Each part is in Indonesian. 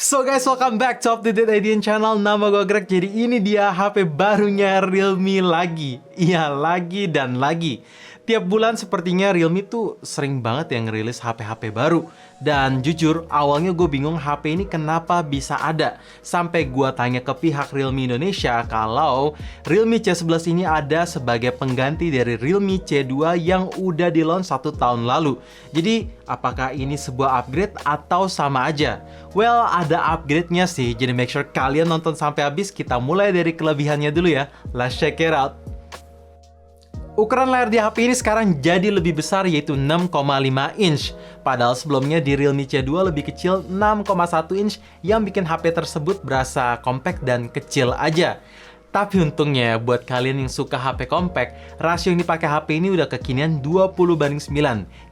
So guys, welcome back to Up to Date IDN Channel. Nama gue Greg. Jadi ini dia HP barunya Realme lagi. Iya, lagi dan lagi. Tiap bulan sepertinya Realme tuh sering banget yang ngerilis HP-HP baru. Dan jujur, awalnya gue bingung HP ini kenapa bisa ada. Sampai gue tanya ke pihak Realme Indonesia kalau Realme C11 ini ada sebagai pengganti dari Realme C2 yang udah di-launch 1 tahun lalu. Jadi, apakah ini sebuah upgrade atau sama aja? Well, ada upgrade-nya sih. Jadi make sure kalian nonton sampai habis. Kita mulai dari kelebihannya dulu ya. Let's check it out. Ukuran layar di HP ini sekarang jadi lebih besar, yaitu 6,5 inch. Padahal sebelumnya di Realme C2 lebih kecil 6,1 inch yang bikin HP tersebut berasa compact dan kecil aja. Tapi untungnya buat kalian yang suka HP compact, rasio yang dipakai HP ini udah kekinian 20:9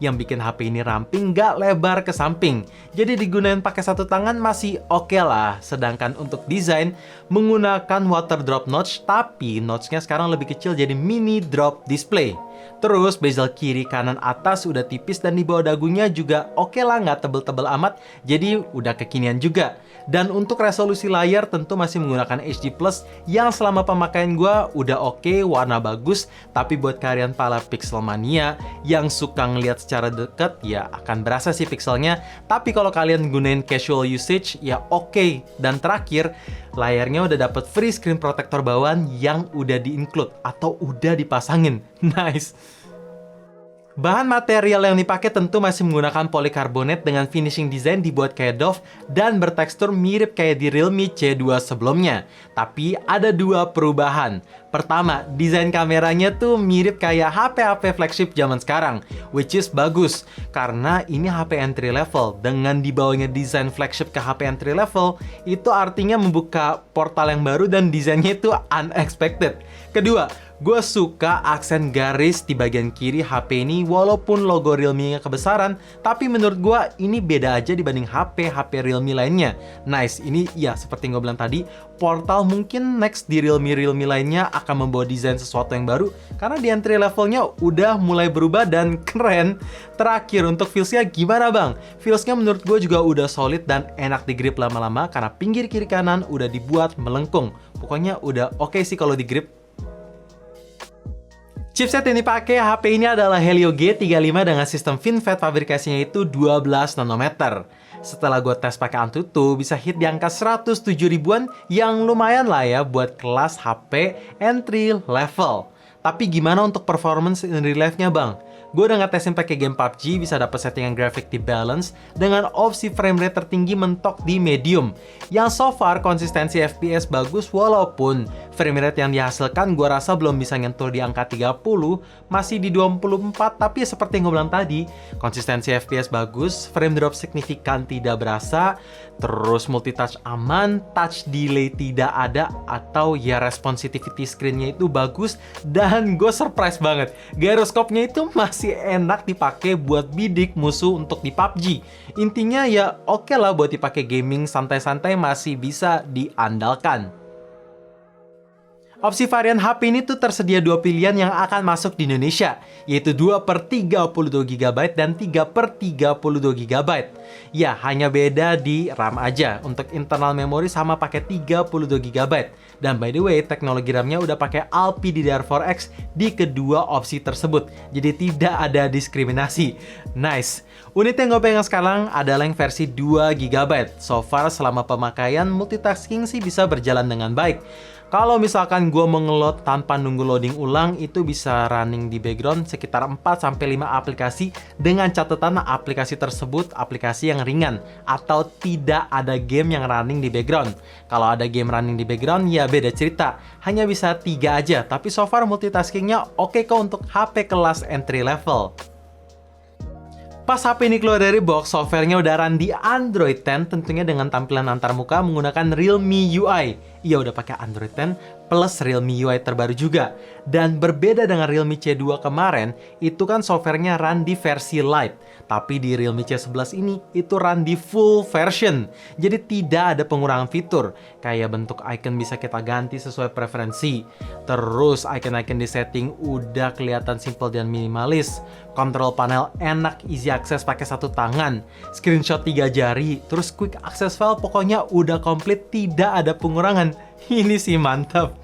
yang bikin HP ini ramping gak lebar ke samping. Jadi digunain pakai satu tangan masih oke lah. Sedangkan untuk desain menggunakan water drop notch, tapi notchnya sekarang lebih kecil jadi mini drop display. Terus bezel kiri kanan atas udah tipis dan di bawah dagunya juga oke lah, nggak tebel-tebel amat, jadi udah kekinian juga. Dan untuk resolusi layar tentu masih menggunakan HD Plus yang selama pemakaian gue udah oke, warna bagus. Tapi buat kalian para pixel mania yang suka ngeliat secara dekat, ya akan berasa sih pixelnya. Tapi kalau kalian gunain casual usage, ya oke. Dan terakhir, layarnya udah dapet free screen protector bawaan yang udah di-include atau udah dipasangin. Nice. Bahan material yang dipakai tentu masih menggunakan polikarbonat dengan finishing design dibuat kayak doff dan bertekstur mirip kayak di Realme C2 sebelumnya. Tapi ada dua perubahan. Pertama, desain kameranya tuh mirip kayak HP-HP flagship zaman sekarang, which is bagus. Karena ini HP entry level, dengan dibawanya desain flagship ke HP entry level, itu artinya membuka portal yang baru dan desainnya itu unexpected. Kedua, gue suka aksen garis di bagian kiri HP ini, walaupun logo Realme-nya kebesaran, tapi menurut gue ini beda aja dibanding HP Realme lainnya. Nice, ini ya seperti yang gue bilang tadi, portal mungkin next di Realme lainnya akan membawa desain sesuatu yang baru, karena di entry levelnya udah mulai berubah dan keren. Terakhir, untuk feels-nya gimana bang? Feels-nya menurut gue juga udah solid dan enak di grip lama-lama, karena pinggir kiri kanan udah dibuat melengkung. Pokoknya udah oke sih kalau di grip. Chipset yang dipakai HP ini adalah Helio G35 dengan sistem FinFET, pabrikasinya itu 12 nanometer. Setelah gue tes pakai Antutu, bisa hit di angka 107 ribuan yang lumayan lah ya buat kelas HP entry level. Tapi gimana untuk performance in real life-nya bang? Gue udah ngetesin pakai game PUBG, bisa dapet settingan grafik di balance dengan opsi frame rate tertinggi mentok di medium. Yang so far konsistensi FPS bagus, walaupun frame rate yang dihasilkan gue rasa belum bisa nyentuh di angka 30, masih di 24, tapi seperti yang gue bilang tadi, konsistensi FPS bagus, frame drop signifikan tidak berasa, terus multitouch aman, touch delay tidak ada, atau ya responsitivity screen-nya itu bagus, dan gue surprise banget, gyroscope-nya itu masih enak dipakai buat bidik musuh untuk di PUBG. Intinya ya oke lah buat dipakai gaming santai-santai, masih bisa diandalkan. Opsi varian HP ini tuh tersedia dua pilihan yang akan masuk di Indonesia, yaitu 2/32GB dan 3/32GB. Ya, hanya beda di RAM aja. Untuk internal memori sama pakai 32GB. Dan by the way, teknologi RAM-nya udah pakai LPDDR4X di kedua opsi tersebut. Jadi tidak ada diskriminasi. Nice. Unit yang gue pegang sekarang adalah yang versi 2GB. So far selama pemakaian multitasking sih bisa berjalan dengan baik. Kalau misalkan gue mengelot tanpa nunggu loading ulang, itu bisa running di background sekitar 4-5 aplikasi dengan catatan aplikasi tersebut aplikasi yang ringan atau tidak ada game yang running di background. Kalau ada game running di background ya beda cerita, hanya bisa 3 aja, tapi so far multitaskingnya oke kok untuk HP kelas entry level. Pas HP ini keluar dari box, softwarenya udah run di Android 10, tentunya dengan tampilan antarmuka menggunakan Realme UI. ia udah pakai Android 10 plus Realme UI terbaru juga. Dan berbeda dengan Realme C2 kemarin, itu kan softwarenya run di versi Lite. Tapi di Realme C11 ini, itu run di full version. Jadi tidak ada pengurangan fitur. Kayak bentuk icon bisa kita ganti sesuai preferensi. Terus icon-icon di setting udah kelihatan simple dan minimalis. Control panel enak, easy access pakai satu tangan. Screenshot 3 jari. Terus quick access file pokoknya udah komplit, tidak ada pengurangan. Ini sih mantap.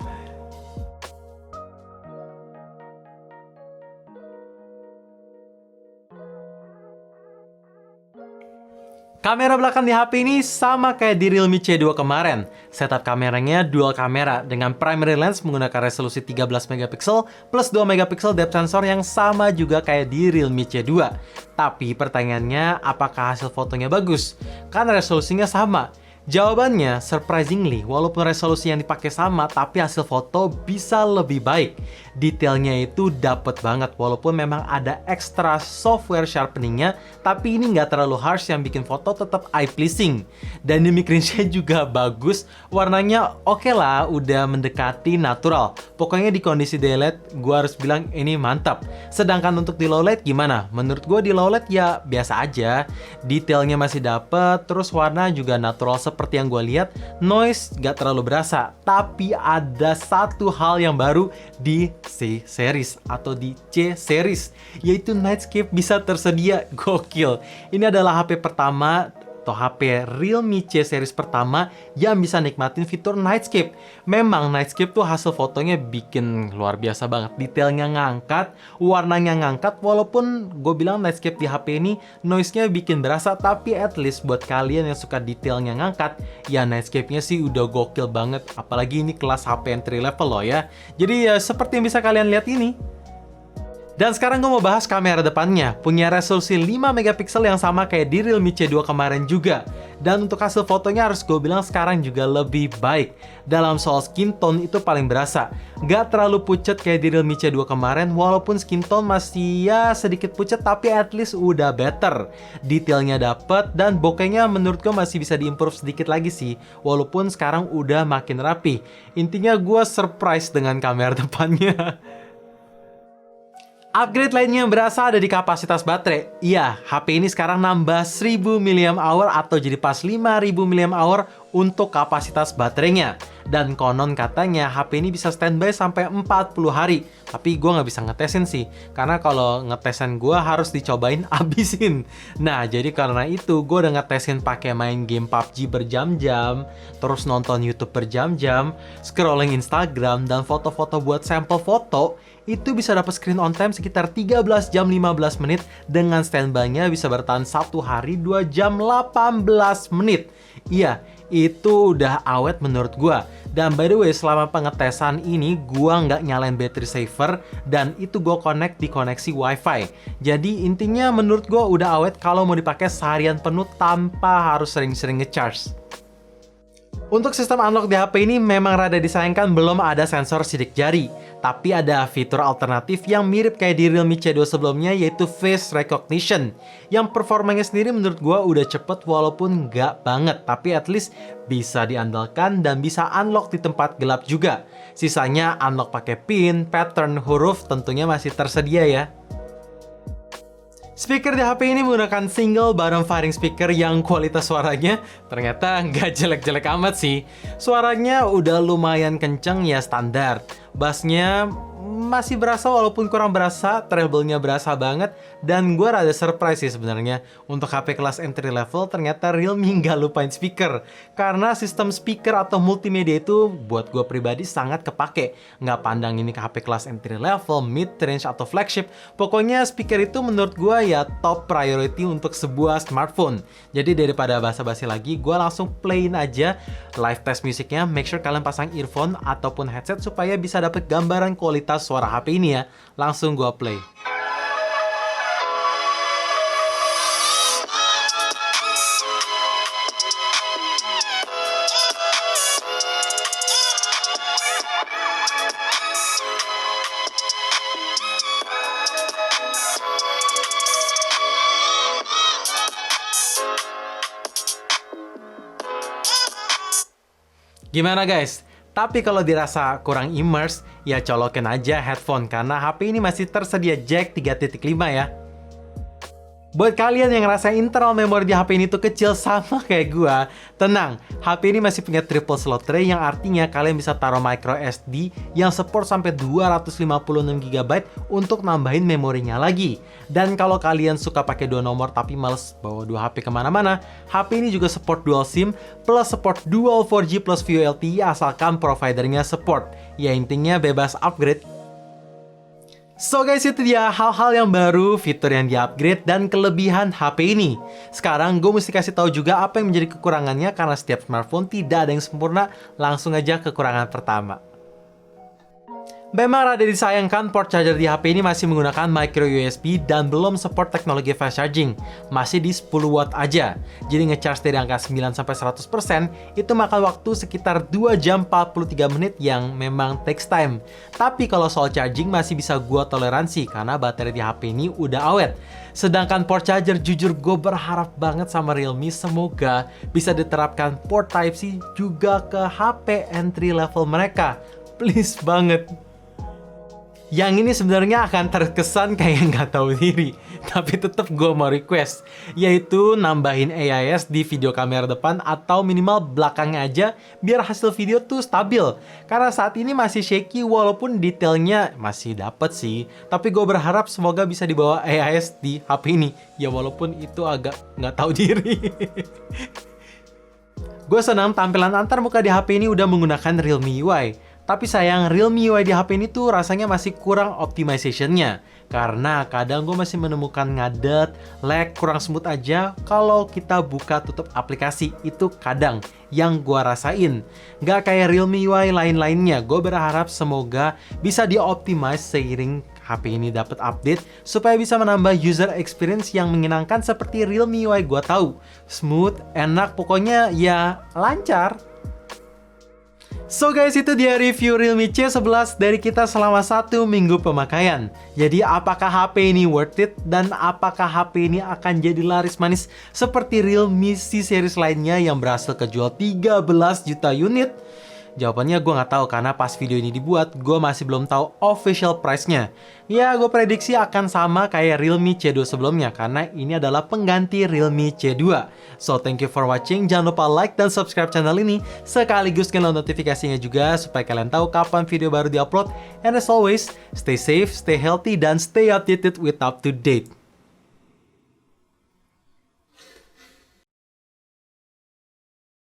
Kamera belakang di HP ini sama kayak di Realme C2 kemarin. Setup kameranya dual kamera dengan primary lens menggunakan resolusi 13 megapiksel plus 2 megapiksel depth sensor yang sama juga kayak di Realme C2. Tapi pertanyaannya, apakah hasil fotonya bagus? Kan resolusinya sama. Jawabannya, surprisingly, walaupun resolusi yang dipakai sama, tapi hasil foto bisa lebih baik. Detailnya itu dapet banget, walaupun memang ada ekstra software sharpeningnya, tapi ini nggak terlalu harsh yang bikin foto tetap eye-pleasing. Dynamic range-nya juga bagus, warnanya oke lah, udah mendekati natural. Pokoknya di kondisi daylight, gue harus bilang ini mantap. Sedangkan untuk di low light gimana? Menurut gue di low light ya biasa aja. Detailnya masih dapet, terus warna juga natural seperti yang gue lihat, noise gak terlalu berasa. Tapi ada satu hal yang baru di C series atau di C series, yaitu Nightscape bisa tersedia. Gokil. Ini adalah HP pertama atau HP Realme C series pertama yang bisa nikmatin fitur Nightscape. Memang Nightscape tuh hasil fotonya bikin luar biasa banget. Detailnya ngangkat, warnanya ngangkat, walaupun gue bilang Nightscape di HP ini noise-nya bikin berasa, tapi at least buat kalian yang suka detailnya ngangkat, ya Nightscape-nya sih udah gokil banget. Apalagi ini kelas HP entry level loh ya. Jadi ya seperti yang bisa kalian lihat ini. Dan sekarang gue mau bahas kamera depannya. Punya resolusi 5 megapiksel yang sama kayak di Realme C2 kemarin juga. Dan untuk hasil fotonya harus gue bilang sekarang juga lebih baik. Dalam soal skin tone itu paling berasa. Gak terlalu pucet kayak di Realme C2 kemarin, walaupun skin tone masih ya sedikit pucet, tapi at least udah better. Detailnya dapet dan bokehnya menurut gue masih bisa diimprove sedikit lagi sih. Walaupun sekarang udah makin rapi. Intinya gue surprise dengan kamera depannya. Upgrade lainnya yang berasa ada di kapasitas baterai. Iya, HP ini sekarang nambah 1000 mAh atau jadi pas 5000 mAh untuk kapasitas baterainya. Dan konon katanya HP ini bisa standby sampai 40 hari. Tapi gue nggak bisa ngetesin sih, karena kalau ngetesin gue harus dicobain abisin. Nah, jadi karena itu gue udah ngetesin pakai main game PUBG berjam-jam, terus nonton YouTube berjam-jam, scrolling Instagram, dan foto-foto buat sampel foto. Itu bisa dapat screen on time sekitar 13 jam 15 menit dengan standby-nya bisa bertahan 1 hari 2 jam 18 menit. Iya, itu udah awet menurut gua. Dan by the way, selama pengetesan ini gua nggak nyalain battery saver dan itu gua connect di koneksi wifi. Jadi intinya menurut gua udah awet kalau mau dipakai seharian penuh tanpa harus sering-sering ngecharge. Untuk sistem unlock di HP ini memang rada disayangkan belum ada sensor sidik jari. Tapi ada fitur alternatif yang mirip kayak di Realme C2 sebelumnya, yaitu Face Recognition. Yang performanya sendiri menurut gua udah cepet walaupun nggak banget. Tapi at least bisa diandalkan dan bisa unlock di tempat gelap juga. Sisanya unlock pakai pin, pattern, huruf tentunya masih tersedia ya. Speaker di HP ini menggunakan single bottom firing speaker yang kualitas suaranya ternyata nggak jelek-jelek amat sih. Suaranya udah lumayan kenceng ya standar. Bassnya masih berasa walaupun kurang berasa, treble-nya berasa banget, dan gue rada surprise sih sebenarnya. Untuk HP kelas entry level ternyata Realme nggak lupain speaker. Karena sistem speaker atau multimedia itu buat gue pribadi sangat kepake. Nggak pandang ini ke HP kelas entry level, mid range, atau flagship. Pokoknya speaker itu menurut gue ya top priority untuk sebuah smartphone. Jadi daripada basa-basi lagi, gue langsung playin aja live test musiknya. Make sure kalian pasang earphone ataupun headset supaya bisa dapet gambaran kualitas suara HP ini ya. Langsung gua play. Gimana guys? Tapi kalau dirasa kurang immerse, ya colokin aja headphone karena HP ini masih tersedia jack 3.5 ya. Buat kalian yang ngerasa internal memori di HP ini tuh kecil sama kayak gua, tenang, HP ini masih punya triple slot tray yang artinya kalian bisa taruh micro SD yang support sampai 256GB untuk nambahin memorinya lagi. Dan kalau kalian suka pakai dua nomor tapi males bawa dua HP kemana-mana, HP ini juga support dual SIM plus support dual 4G plus VoLTE asalkan providernya support. Ya intinya bebas upgrade. So guys, itu dia hal-hal yang baru, fitur yang di-upgrade, dan kelebihan HP ini. Sekarang gue mesti kasih tahu juga apa yang menjadi kekurangannya karena setiap smartphone tidak ada yang sempurna. Langsung aja kekurangan pertama. Memang rada disayangkan port charger di HP ini masih menggunakan micro USB dan belum support teknologi fast charging. Masih di 10 watt aja. Jadi ngecharge dari angka 9-100% itu makan waktu sekitar 2 jam 43 menit yang memang takes time. Tapi kalau soal charging masih bisa gua toleransi karena baterai di HP ini udah awet. Sedangkan port charger jujur gue berharap banget sama Realme semoga bisa diterapkan port Type-C juga ke HP entry level mereka. Please banget. Yang ini sebenarnya akan terkesan kayak nggak tahu diri, tapi tetap gue mau request, yaitu nambahin AIS di video kamera depan atau minimal belakangnya aja biar hasil video tuh stabil. Karena saat ini masih shaky walaupun detailnya masih dapet sih, tapi gue berharap semoga bisa dibawa AIS di HP ini, ya walaupun itu agak nggak tahu diri. Gue senang tampilan antar muka di HP ini udah menggunakan Realme UI. Tapi sayang, Realme UI di HP ini tuh rasanya masih kurang optimization-nya. Karena kadang gue masih menemukan ngadet, lag, kurang smooth aja kalau kita buka tutup aplikasi. Itu kadang yang gue rasain. Nggak kayak Realme UI lain-lainnya. Gue berharap semoga bisa di-optimize seiring HP ini dapat update supaya bisa menambah user experience yang menyenangkan seperti Realme UI gue tahu. Smooth, enak, pokoknya ya lancar. So guys, itu dia review Realme C11 dari kita selama 1 minggu pemakaian. Jadi apakah HP ini worth it? Dan apakah HP ini akan jadi laris manis seperti Realme C-series lainnya yang berhasil kejual 13 juta unit? Jawabannya gue nggak tahu karena pas video ini dibuat, gue masih belum tahu official price-nya. Ya, gue prediksi akan sama kayak Realme C2 sebelumnya karena ini adalah pengganti Realme C2. So, thank you for watching. Jangan lupa like dan subscribe channel ini. Sekaligus nyalain notifikasinya juga supaya kalian tahu kapan video baru diupload. And as always, stay safe, stay healthy, dan stay updated with up to date.